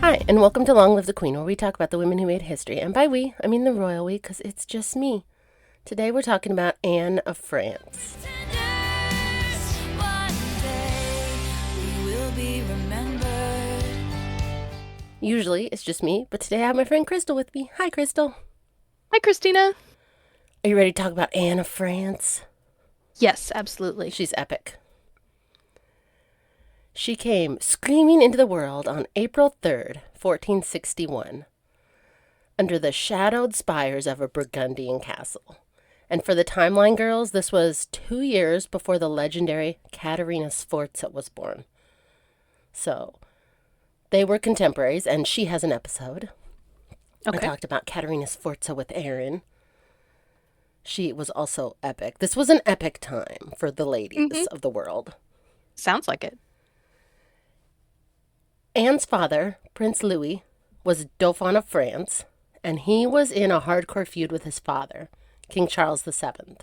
Hi, and welcome to Long Live the Queen, where we talk about the women who made history. And by we, I mean the royal we, because it's just me. Today we're talking about Anne of France. Usually it's just me, but today I have my friend Cristel with me. Hi, Cristel. Hi, Christina. Are you ready to talk about Anne of France? Yes, absolutely. She's epic. She came screaming into the world on April 3rd, 1461, under the shadowed spires of a Burgundian castle. And for the timeline girls, this was 2 years before the legendary Caterina Sforza was born. So they were contemporaries, and she has an episode. I talked about Caterina Sforza with Erin. She was also epic. This was an epic time for the ladies of the world. Sounds like it. Anne's father, Prince Louis, was Dauphin of France, and he was in a hardcore feud with his father, King Charles VII.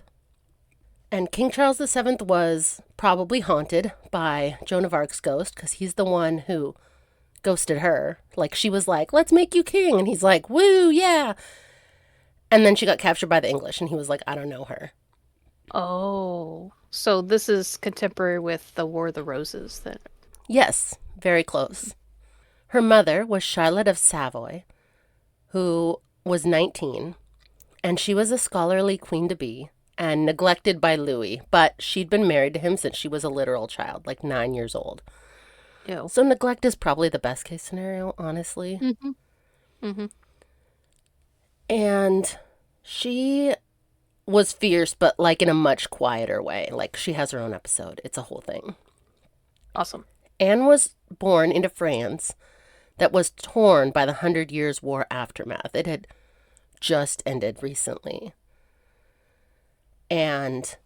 And King Charles VII was probably haunted by Joan of Arc's ghost, because he's the one who ghosted her. Like, she was like, let's make you king. And he's like, woo, yeah. And then she got captured by the English, and he was like, I don't know her. Oh, so this is contemporary with the War of the Roses then. Yes, very close. Her mother was Charlotte of Savoy, who was 19, and she was a scholarly queen-to-be and neglected by Louis, but she'd been married to him since she was a literal child, like 9 years old. Ew. So neglect is probably the best case scenario, honestly. And she was fierce, but like in a much quieter way. Like, she has her own episode. It's a whole thing. Awesome. Anne was born into France that was torn by the 100 Years' War aftermath. It had just ended recently. And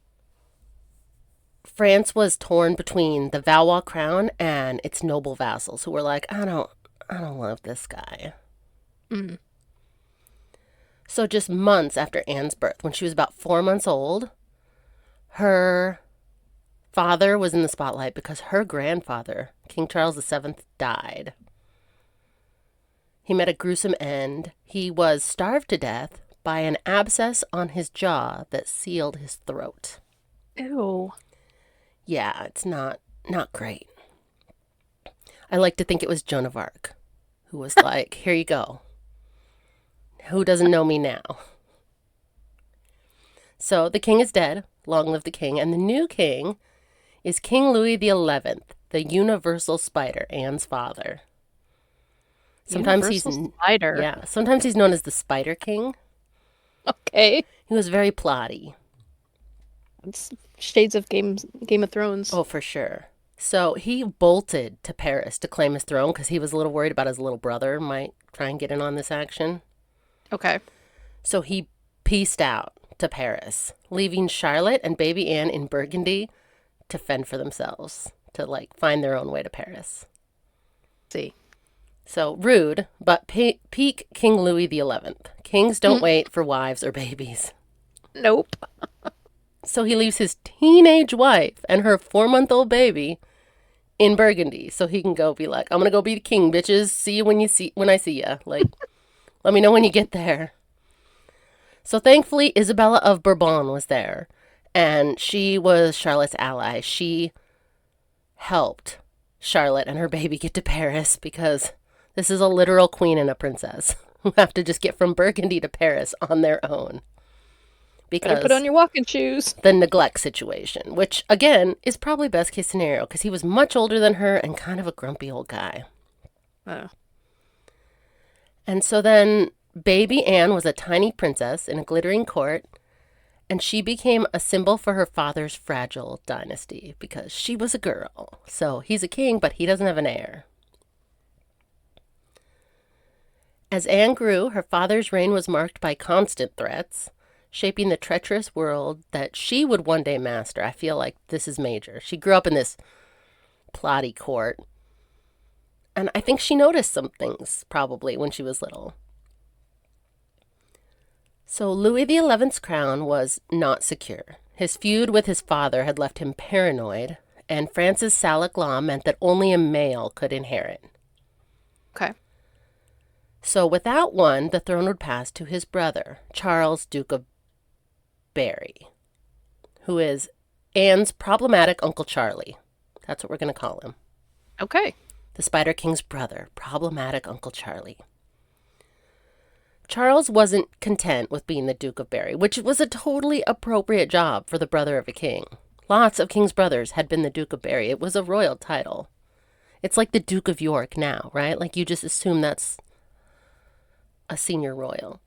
France was torn between the Valois crown and its noble vassals who were like, I don't love this guy. So just months after Anne's birth, when she was about 4 months old, her father was in the spotlight because her grandfather, King Charles VII, died. He met a gruesome end. He was starved to death by an abscess on his jaw that sealed his throat. Ew. Yeah, it's not great. I like to think it was Joan of Arc, who was like, here you go. Who doesn't know me now? So the king is dead. Long live the king. And the new king is King Louis XI, the universal spider, Anne's father. Sometimes Universal spider. Yeah, sometimes he's known as the Spider King. Okay. He was very plotty. It's shades of Game of Thrones. Oh, for sure. So he bolted to Paris to claim his throne because he was a little worried about his little brother might try and get in on this action. Okay. So he pieced out to Paris, leaving Charlotte and baby Anne in Burgundy to fend for themselves, to like find their own way to Paris. See. So rude, but peak King Louis XI. Kings don't wait for wives or babies. Nope. So he leaves his teenage wife and her 4-month-old baby in Burgundy so he can go be like, I'm going to go be the king, bitches. See you when I see you. Like, let me know when you get there. So thankfully, Isabella of Bourbon was there, and she was Charlotte's ally. She helped Charlotte and her baby get to Paris because this is a literal queen and a princess who have to just get from Burgundy to Paris on their own. Because better put on your walking shoes. The neglect situation, which, again, is probably best case scenario because he was much older than her and kind of a grumpy old guy. Oh. And so then baby Anne was a tiny princess in a glittering court, and she became a symbol for her father's fragile dynasty because she was a girl. So he's a king, but he doesn't have an heir. As Anne grew, her father's reign was marked by constant threats, shaping the treacherous world that she would one day master. I feel like this is major. She grew up in this plotty court, and I think she noticed some things probably when she was little. So Louis XI's crown was not secure. His feud with his father had left him paranoid, and France's Salic law meant that only a male could inherit. Okay. So without one, the throne would pass to his brother, Charles, Duke of Berry, who is Anne's problematic Uncle Charlie. That's what we're going to call him. Okay. The Spider King's brother, problematic Uncle Charlie. Charles wasn't content with being the Duke of Berry, which was a totally appropriate job for the brother of a king. Lots of king's brothers had been the Duke of Berry. It was a royal title. It's like the Duke of York now, right? Like you just assume that's a senior royal.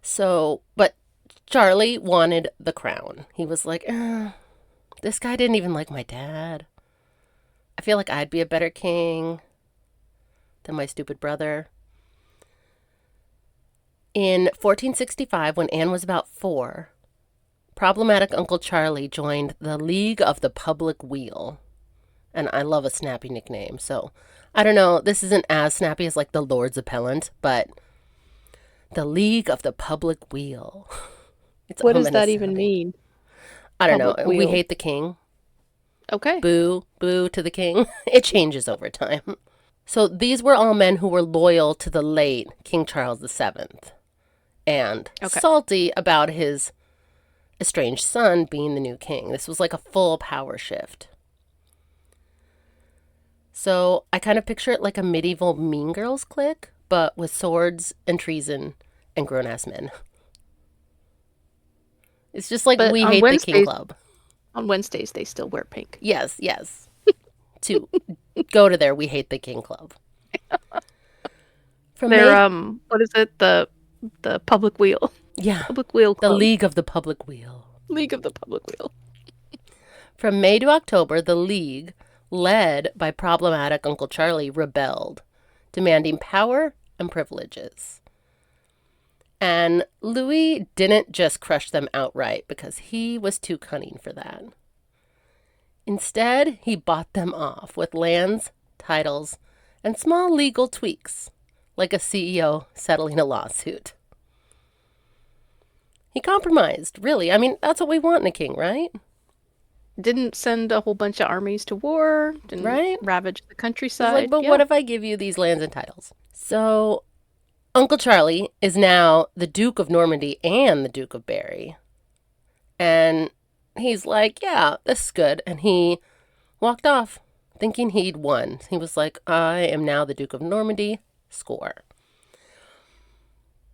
So, but Charlie wanted the crown. He was like, this guy didn't even like my dad. I feel like I'd be a better king than my stupid brother. In 1465, when Anne was about 4, problematic Uncle Charlie joined the League of the Public Weal. And I love a snappy nickname, so I don't know, this isn't as snappy as like the Lord's Appellant, but the League of the Public Weal. It's What does ominous that even sounding. mean? I don't know. Public We wheel. hate the king. Okay. Boo, boo to the king. It changes over time. So these were all men who were loyal to the late King Charles VII and Okay. salty about his estranged son being the new king. This was like a full power shift. So I kind of picture it like a medieval Mean Girls clique, but with swords and treason and grown ass men. It's just like But we hate the king club. on Wednesdays they still wear pink. Yes, yes. To go to their we hate the king club. From They're May, what is it? The public wheel. yeah, Public wheel the club. League of the Public Wheel. League of the Public Wheel. From May to October, the League, led by problematic Uncle Charlie, rebelled, demanding power and privileges. And Louis didn't just crush them outright because he was too cunning for that. Instead, he bought them off with lands, titles, and small legal tweaks, like a CEO settling a lawsuit. He compromised, really. I mean, that's what we want in a king, right? Didn't send a whole bunch of armies to war. Didn't Right? ravage the He's countryside. like, but Yeah. what if I give you these lands and titles? So Uncle Charlie is now the Duke of Normandy and the Duke of Berry. And he's like, yeah, this is good. And he walked off thinking he'd won. He was like, I am now the Duke of Normandy. Score.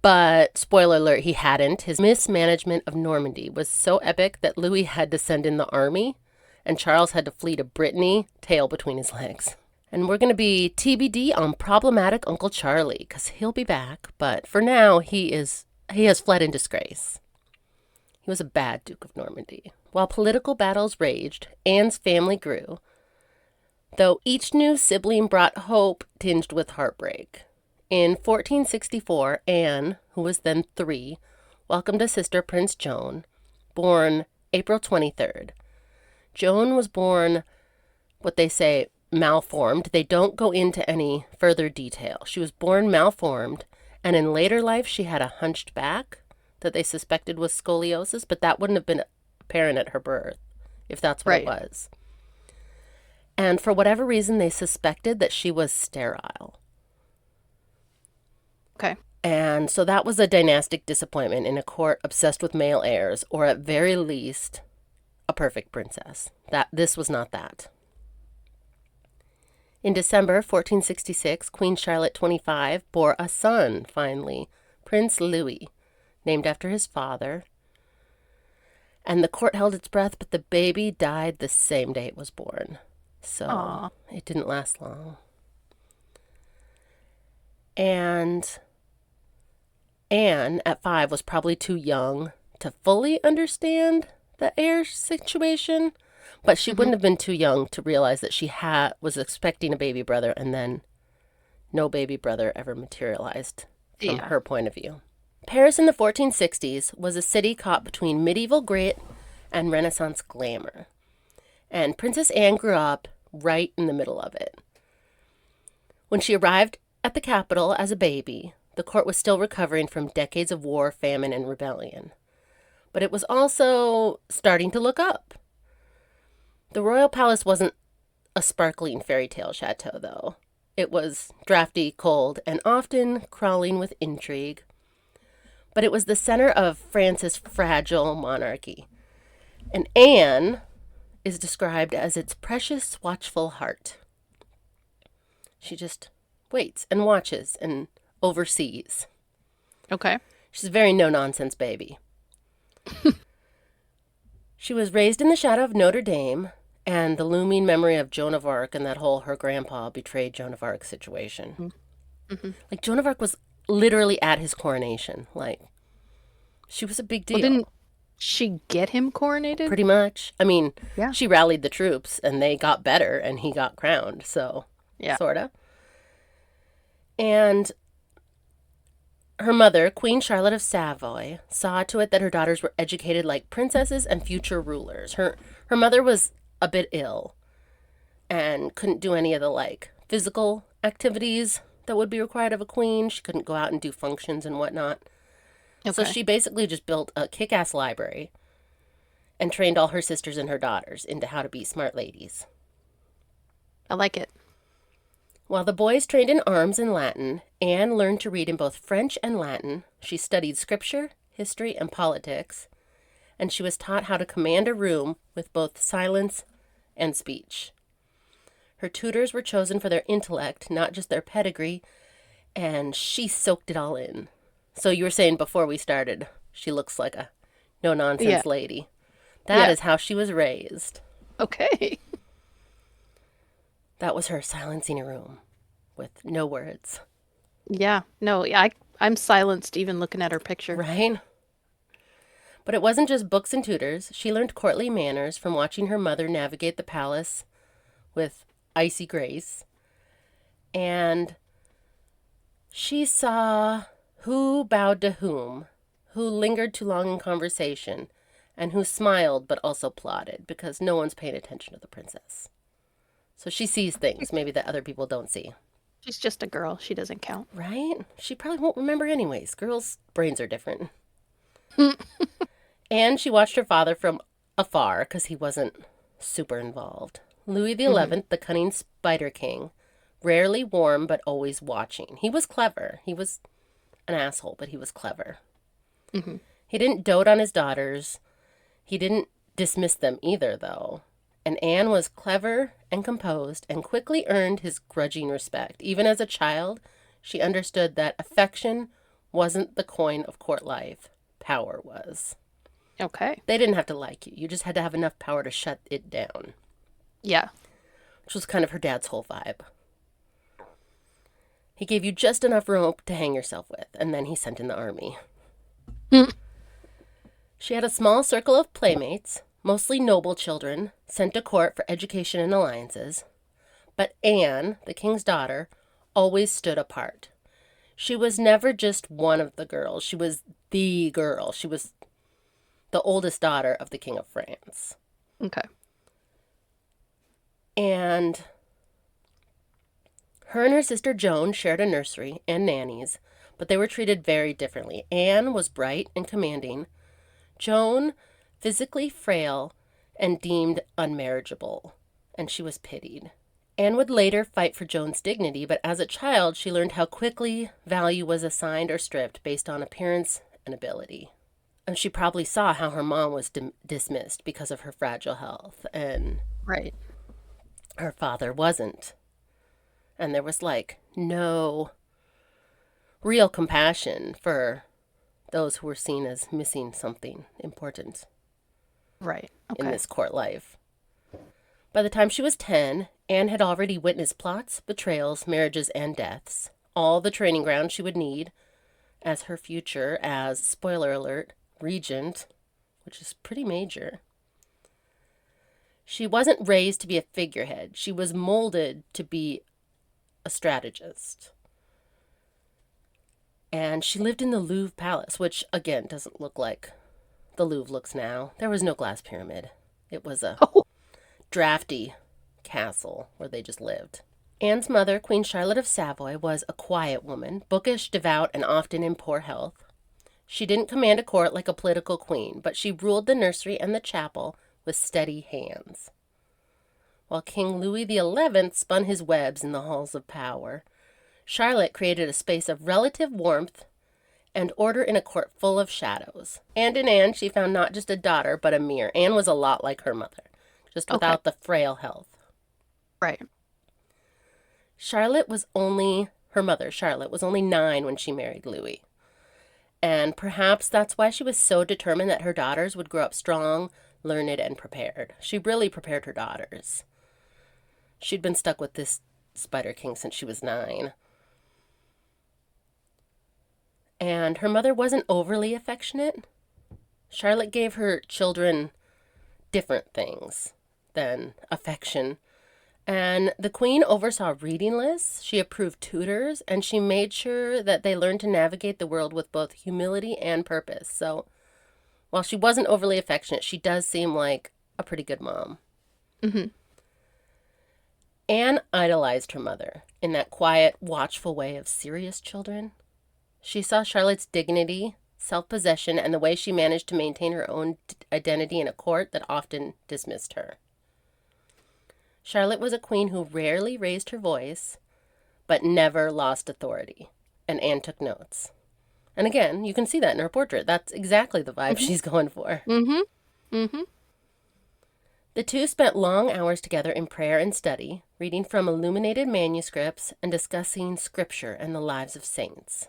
But spoiler alert, he hadn't. His mismanagement of Normandy was so epic that Louis had to send in the army, and Charles had to flee to Brittany, tail between his legs. And we're going to be TBD on problematic Uncle Charlie, because he'll be back. But for now, he has fled in disgrace. He was a bad Duke of Normandy. While political battles raged, Anne's family grew, though each new sibling brought hope tinged with heartbreak. In 1464, Anne, who was then 3, welcomed a sister, Prince Joan, born April 23rd. Joan was born, what they say, malformed. They don't go into any further detail. She was born malformed, and in later life she had a hunched back that they suspected was scoliosis, but that wouldn't have been apparent at her birth, if that's what it was. And for whatever reason, they suspected that she was sterile. Okay. And so that was a dynastic disappointment in a court obsessed with male heirs, or at very least, a perfect princess. This was not that. In December 1466, Queen Charlotte 25 bore a son, finally, Prince Louis, named after his father. And the court held its breath, but the baby died the same day it was born. So Aww. It didn't last long. And Anne, at 5, was probably too young to fully understand the heir situation, but she wouldn't have been too young to realize that she was expecting a baby brother, and then no baby brother ever materialized from her point of view. Paris in the 1460s was a city caught between medieval grit and Renaissance glamour, and Princess Anne grew up right in the middle of it. When she arrived at the capital as a baby, the court was still recovering from decades of war, famine, and rebellion. But it was also starting to look up. The royal palace wasn't a sparkling fairy tale chateau, though. It was drafty, cold, and often crawling with intrigue. But it was the center of France's fragile monarchy. And Anne is described as its precious, watchful heart. She just waits and watches and oversees. Okay. She's a very no-nonsense baby. She was raised in the shadow of Notre Dame and the looming memory of Joan of Arc and that whole her grandpa betrayed Joan of Arc situation. Mm-hmm. Like, Joan of Arc was literally at his coronation. Like, she was a big Well, deal. didn't she get him coronated? Pretty much. I mean, Yeah. she rallied the troops and they got better and he got crowned. So, Yeah. sorta. And her mother, Queen Charlotte of Savoy, saw to it that her daughters were educated like princesses and future rulers. Her mother was a bit ill and couldn't do any of the like physical activities that would be required of a queen. She couldn't go out and do functions and whatnot. So Okay. she basically just built a kick-ass library and trained all her sisters and her daughters into how to be smart ladies. I like it. While the boys trained in arms and Latin, Anne learned to read in both French and Latin. She studied scripture, history, and politics, and she was taught how to command a room with both silence and speech. Her tutors were chosen for their intellect, not just their pedigree, and she soaked it all in. So you were saying before we started, she looks like a Yeah. no-nonsense lady. That Yeah. is how she was raised. Okay. That was her silencing a room with no words, Yeah. No, yeah, I'm silenced even looking at her picture. right? But it wasn't just books and tutors. She learned courtly manners from watching her mother navigate the palace with icy grace. And she saw who bowed to whom, who lingered too long in conversation, and who smiled but also plotted because no one's paying attention to the princess. So she sees things maybe that other people don't see. She's just a girl. She doesn't count. Right? She probably won't remember anyways. Girls' brains are different. And she watched her father from afar because he wasn't super involved. Louis the Hmm. 11th, the cunning Spider King, rarely warm but always watching. He was clever. He was an asshole, but he was clever. Hmm. He didn't dote on his daughters. He didn't dismiss them either, though. And Anne was clever and composed and quickly earned his grudging respect. Even as a child, she understood that affection wasn't the coin of court life, power was. Okay. They didn't have to like you. You just had to have enough power to shut it down, Yeah. which was kind of her dad's whole vibe. He gave you just enough rope to hang yourself with, and then he sent in the army. Hmm. She had a small circle of playmates, mostly noble children, sent to court for education and alliances. But Anne, the king's daughter, always stood apart. She was never just one of the girls. She was the girl. She was the oldest daughter of the King of France. Okay. And her and her sister Joan shared a nursery and nannies, but they were treated very differently. Anne was bright and commanding. Joan, physically frail and deemed unmarriageable, and she was pitied. Anne would later fight for Joan's dignity, but as a child, she learned how quickly value was assigned or stripped based on appearance and ability. And she probably saw how her mom was dismissed because of her fragile health, and Right. her father wasn't. And there was like no real compassion for those who were seen as missing something important Right. in Okay. this court life. By the time she was 10, Anne had already witnessed plots, betrayals, marriages, and deaths, all the training ground she would need as her future as, spoiler alert, regent, which is pretty major. She wasn't raised to be a figurehead. She was molded to be a strategist. And she lived in the Louvre Palace, which, again, doesn't look like the Louvre looks now. There was no glass pyramid. It was a Oh. drafty castle where they just lived. Anne's mother, Queen Charlotte of Savoy, was a quiet woman, bookish, devout, and often in poor health. She didn't command a court like a political queen, but she ruled the nursery and the chapel with steady hands. while King Louis XI spun his webs in the halls of power. Charlotte created a space of relative warmth and order in a court full of shadows. And in Anne, she found not just a daughter, but a mirror. Anne was a lot like her mother, just Okay. without the frail health. Right. Her mother, Charlotte, was only 9 when she married Louis. And perhaps that's why she was so determined that her daughters would grow up strong, learned, and prepared. She really prepared her daughters. She'd been stuck with this Spider King since she was 9. And her mother wasn't overly affectionate. Charlotte gave her children different things than affection. And the queen oversaw reading lists, she approved tutors, and she made sure that they learned to navigate the world with both humility and purpose. So while she wasn't overly affectionate, she does seem like a pretty good mom. Mm-hmm. Anne idolized her mother in that quiet, watchful way of serious children. She saw Charlotte's dignity, self-possession, and the way she managed to maintain her own identity in a court that often dismissed her. Charlotte was a queen who rarely raised her voice, but never lost authority. And Anne took notes. And again, you can see that in her portrait. That's exactly the vibe Mm-hmm. she's going for. Mm-hmm. Mm-hmm. The two spent long hours together in prayer and study, reading from illuminated manuscripts and discussing scripture and the lives of saints.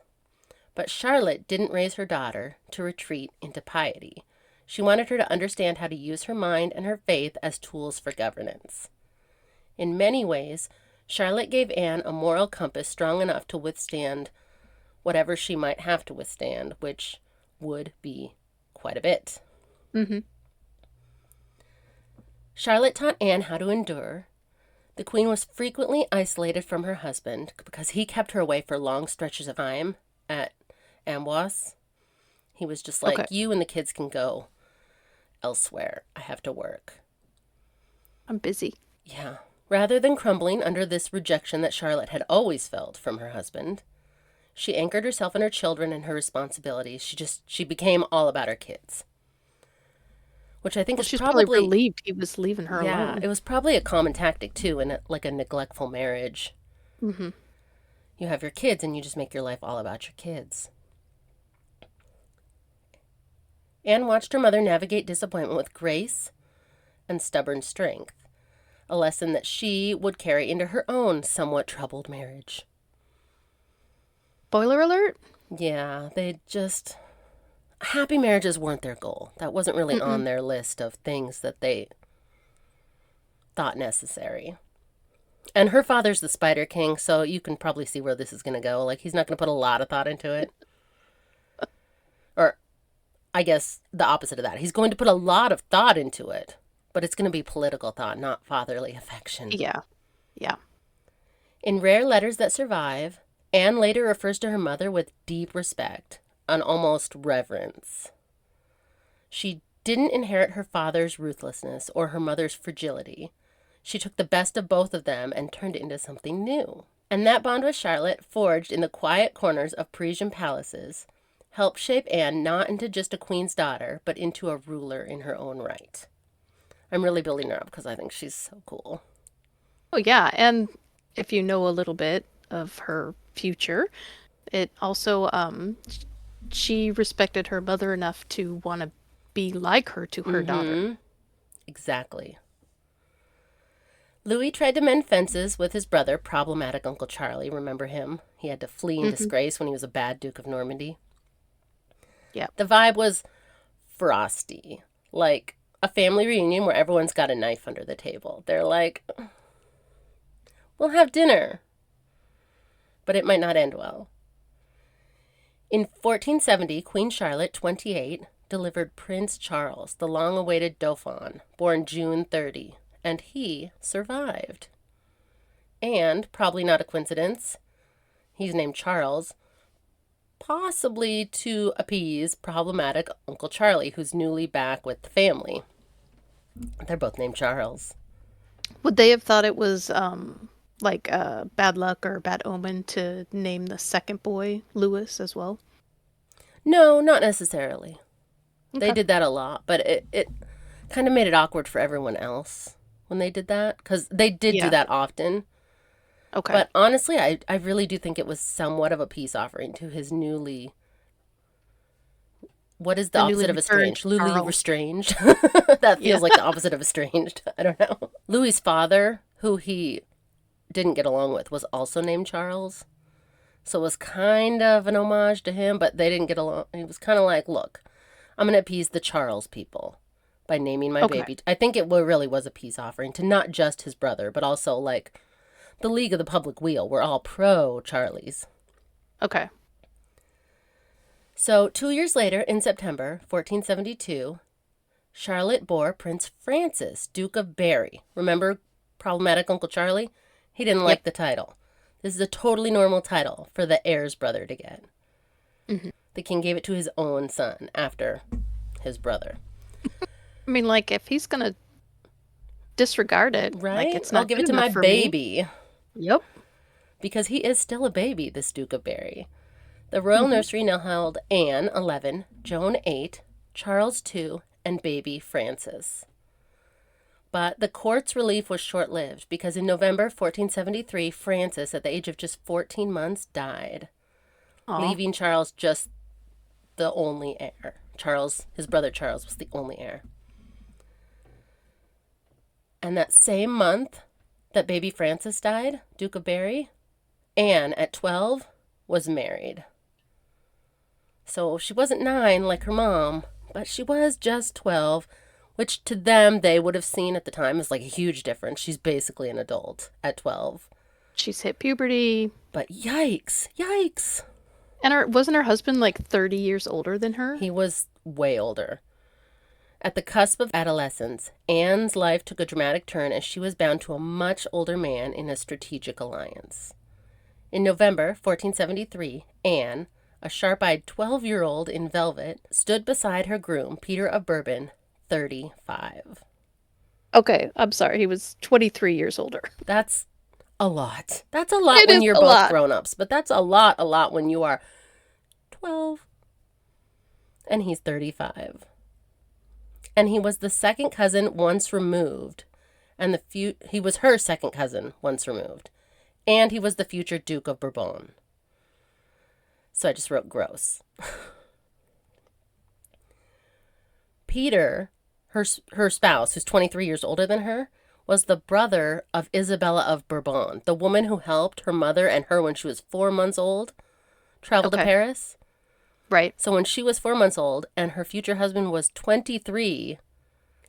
But Charlotte didn't raise her daughter to retreat into piety. She wanted her to understand how to use her mind and her faith as tools for governance. In many ways, Charlotte gave Anne a moral compass strong enough to withstand whatever she might have to withstand, which would be quite a bit. Mm-hmm. Charlotte taught Anne how to endure. The queen was frequently isolated from her husband because he kept her away for long stretches of time at Amboise. He was just Okay. like, you and the kids can go elsewhere. I have to work. I'm busy. Yeah. Rather than crumbling under this rejection that Charlotte had always felt from her husband, she anchored herself in her children and her responsibilities. She became all about her kids. Which I think Well, is she's probably probably, relieved he was leaving her yeah, alone. it was probably a common tactic too in like a neglectful marriage. Mm-hmm. You have your kids and you just make your life all about your kids. Anne watched her mother navigate disappointment with grace and stubborn strength, a lesson that she would carry into her own somewhat troubled marriage. Spoiler alert? Yeah, happy marriages weren't their goal. That wasn't really on Mm-mm. their list of things that they thought necessary. And her father's the Spider King, so you can probably see where this is going to go. Like, he's not going to put a lot of thought into it. Or, I guess, the opposite of that. He's going to put a lot of thought into it, but it's going to be political thought, not fatherly affection. Yeah. Yeah. In rare letters that survive, Anne later refers to her mother with deep respect and almost reverence. She didn't inherit her father's ruthlessness or her mother's fragility. She took the best of both of them and turned it into something new. And that bond with Charlotte, forged in the quiet corners of Parisian palaces, helped shape Anne not into just a queen's daughter, but into a ruler in her own right. I'm really building her up because I think she's so cool. Oh, yeah. And if you know a little bit of her future, it also, she respected her mother enough to want to be like her to her daughter. Mm-hmm. Exactly. Louis tried to mend fences with his brother, problematic Uncle Charlie. Remember him? He had to flee in Mm-hmm. disgrace when he was a bad Duke of Normandy. Yeah. The vibe was frosty, like a family reunion where everyone's got a knife under the table. They're like, we'll have dinner, but it might not end well. In 1470, Queen Charlotte, 28, delivered Prince Charles, the long awaited Dauphin, born June 30, and he survived. And, probably not a coincidence, he's named Charles, possibly to appease problematic Uncle Charlie, who's newly back with the family. They're both named Charles. Would they have thought it was like bad luck or bad omen to name the second boy Louis as well? No, not necessarily. They Okay. did that a lot, but it kind of made it awkward for everyone else when they did that, because they did do Yeah. that often. Okay. But honestly, I really do think it was somewhat of a peace offering to his newly. What is the The newly opposite of returned estranged? Newly Charles. restranged. That Yeah. feels like the opposite of estranged. I don't know. Louis's father, who he didn't get along with, was also named Charles. So it was kind of an homage to him, but they didn't get along. He was kind of like, look, I'm going to appease the Charles people by naming my Okay. baby. I think it really was a peace offering to not just his brother, but also like the League of the Public Weal. We're all pro Charlies. Okay. So 2 years later, in September 1472, Charlotte bore Prince Francis, Duke of Berry. Remember problematic Uncle Charlie? He didn't Yep. like the title. This is a totally normal title for the heir's brother to get. Hmm. The king gave it to his own son after his brother. I mean, like, if he's gonna disregard it, like, Right? it's I'll not give good it to enough my for me. baby. Yep. Because he is still a baby, this Duke of Berry. The royal Hmm. nursery now held Anne, 11, Joan, 8, Charles, 2, and baby Francis. But the court's relief was short lived because in November 1473, Francis, at the age of just 14 months, died, Aw. leaving Charles just the only heir. Charles, his brother Charles, was the only heir. And that same month that baby Francis died, Duke of Berry, Anne, at 12, was married. So she wasn't 9 like her mom, but she was just 12, which to them they would have seen at the time as like a huge difference. She's basically an adult at 12. She's hit puberty. But yikes, yikes. And wasn't her husband like 30 years older than her? He was way older. At the cusp of adolescence, Anne's life took a dramatic turn as she was bound to a much older man in a strategic alliance. In November 1473, Anne, a sharp-eyed 12-year-old in velvet, stood beside her groom, Peter of Bourbon, 35. Okay, I'm sorry. He was 23 years older. That's a lot. That's a lot It when is you're a both lot. grown-ups, but that's a lot when you are 12 and he's 35. And he was the second cousin once removed, and he was her second cousin once removed, and he was the future Duke of Bourbon. So I just wrote gross. Peter, her spouse, who's 23 years older than her, was the brother of Isabella of Bourbon, the woman who helped her mother and her when she was 4 months old travel to Okay. Paris. Right. So when she was 4 months old and her future husband was 23,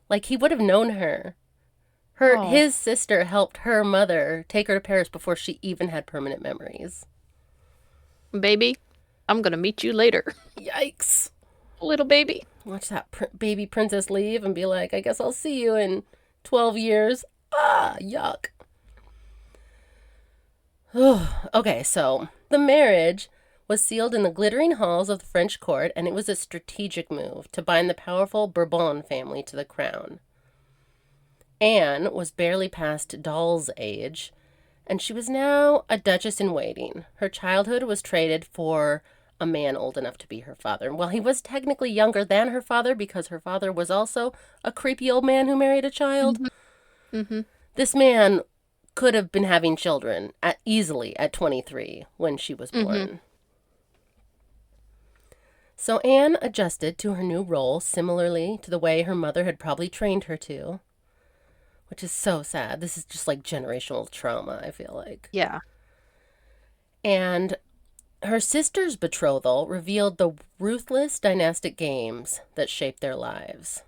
like he would have known her. Oh, His sister helped her mother take her to Paris before she even had permanent memories. baby, I'm gonna meet you later. Yikes. Little baby. Watch that baby princess leave and be like, I guess I'll see you in 12 years. Ah, yuck. Okay, so the marriage was sealed in the glittering halls of the French court, and it was a strategic move to bind the powerful Bourbon family to the crown. Anne was barely past doll's age, and she was now a duchess in waiting. Her childhood was traded for a man old enough to be her father. Well, he was technically younger than her father because her father was also a creepy old man who married a child. Mm-hmm. This man could have been having children easily at 23 when she was born. Mm-hmm. So Anne adjusted to her new role similarly to the way her mother had probably trained her to, which is so sad. This is just like generational trauma, I feel like. Yeah. And her sister's betrothal revealed the ruthless dynastic games that shaped their lives.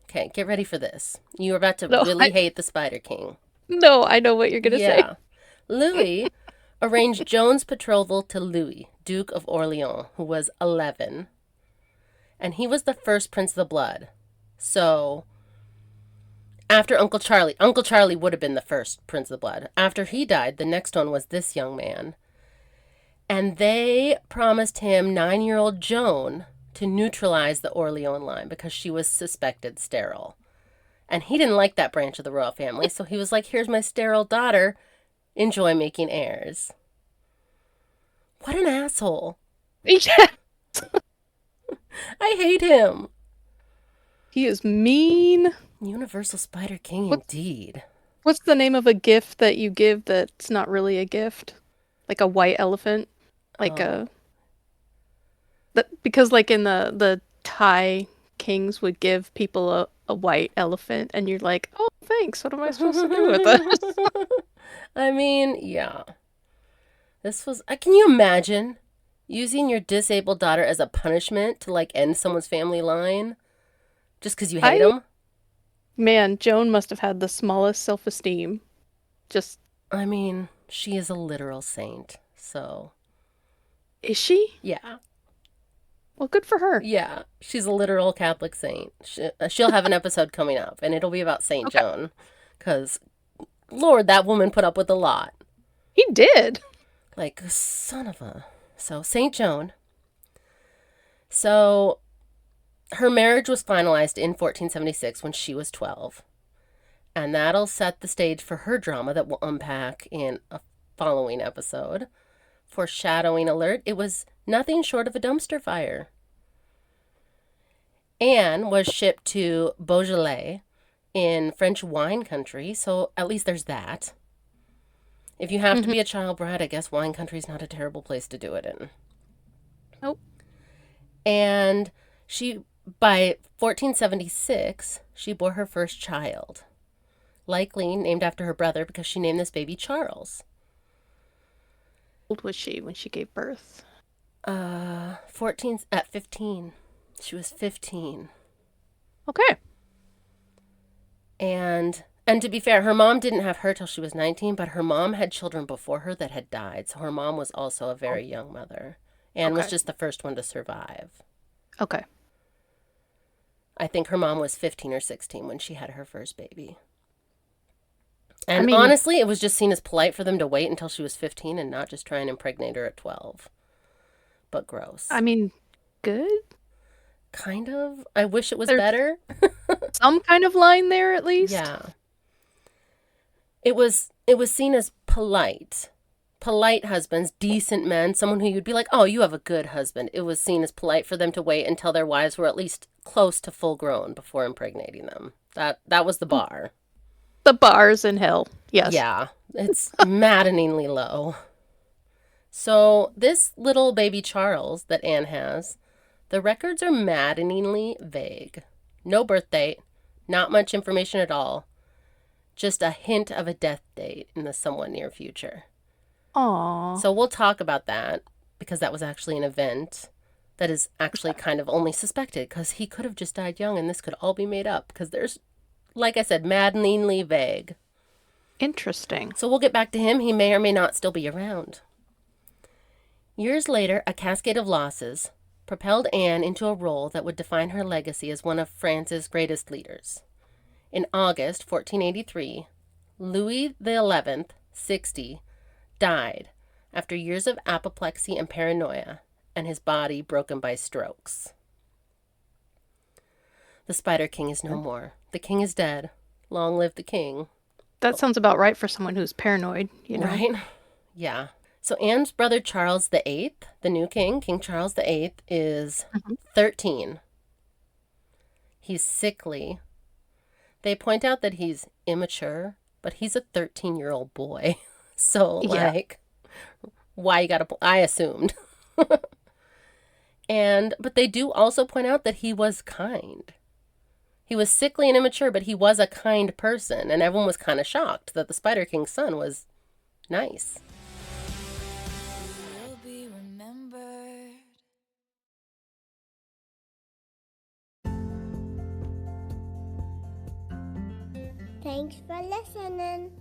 Okay, get ready for this. You're about to No, really hate the Spider King. no, I know what you're gonna say. Yeah. Louis arranged Joan's betrothal to Louis, Duke of Orleans, who was 11. And he was the first prince of the blood. So, after Uncle Charlie would have been the first prince of the blood. After he died, the next one was this young man. And they promised him 9-year-old Joan to neutralize the Orleans line because she was suspected sterile. And he didn't like that branch of the royal family, so he was like, here's my sterile daughter. Enjoy making heirs. What an asshole. Yeah. I hate him. He is mean. Universal Spider King What- indeed. What's the name of a gift that you give that's not really a gift? Like a white elephant? Like Oh. a that because like in the Thai kings would give people a white elephant and you're like, "Oh, thanks. What am I supposed to do with this?" I mean, yeah. This was. Can you imagine using your disabled daughter as a punishment to like end someone's family line just because you hate I them? Man, Joan must have had the smallest self-esteem. Just I mean, she is a literal saint. So, is she? yeah. Well, good for her. Yeah. She's a literal Catholic saint. She'll have an episode coming up, and it'll be about Saint Okay. Joan. Because, Lord, that woman put up with a lot. He did. Like, son of a. So, Saint Joan. So, her marriage was finalized in 1476 when she was 12. And that'll set the stage for her drama that we'll unpack in a following episode. Foreshadowing alert, it was nothing short of a dumpster fire. Anne was shipped to Beaujolais in French wine country, so at least there's that. If you have to Hmm. be a child bride, I guess wine country's not a terrible place to do it in. Nope. And she, by 1476, she bore her first child, likely named after her brother because she named this baby Charles. How old was she when she gave birth? 14 at 15. She was 15. Okay. And to be fair, her mom didn't have her till she was 19, but her mom had children before her that had died. So her mom was also a Oh, very young mother and was okay. just the first one to survive. Okay. I think her mom was 15 or 16 when she had her first baby. I And mean, honestly, it was just seen as polite for them to wait until she was 15 and not just try and impregnate her at 12. But gross. I mean, good. Kind of. I wish it was There's better. some kind of line there at least. Yeah. It was seen as polite. Polite husbands, decent men, someone who you'd be like, "Oh, you have a good husband." It was seen as polite for them to wait until their wives were at least close to full grown before impregnating them. That was the bar. The bars in hell. Yes. Yeah, it's maddeningly low. So, this little baby Charles that Anne has, the records are maddeningly vague. No birth date, not much information at all, just a hint of a death date in the somewhat near future. Aw. So, we'll talk about that because that was actually an event that is actually Okay. kind of only suspected because he could have just died young and this could all be made up because there's, like I said, maddeningly vague. Interesting. So, we'll get back to him. He may or may not still be around. Years later, a cascade of losses propelled Anne into a role that would define her legacy as one of France's greatest leaders. In August 1483, Louis XI, 60, died after years of apoplexy and paranoia, and his body broken by strokes. The Spider King is no more. The king is dead. Long live the king. That sounds about right for someone who's paranoid, you know? Right? Yeah. So Anne's brother Charles the Eighth, the new king, King Charles the Eighth, is Mhm. 13. He's sickly. They point out that he's immature, but he's a 13-year-old boy. So, Yeah. like, why you gotta, I assumed. But they do also point out that he was kind. He was sickly and immature, but he was a kind person, and everyone was kind of shocked that the Spider King's son was nice. Will be remembered. Thanks for listening.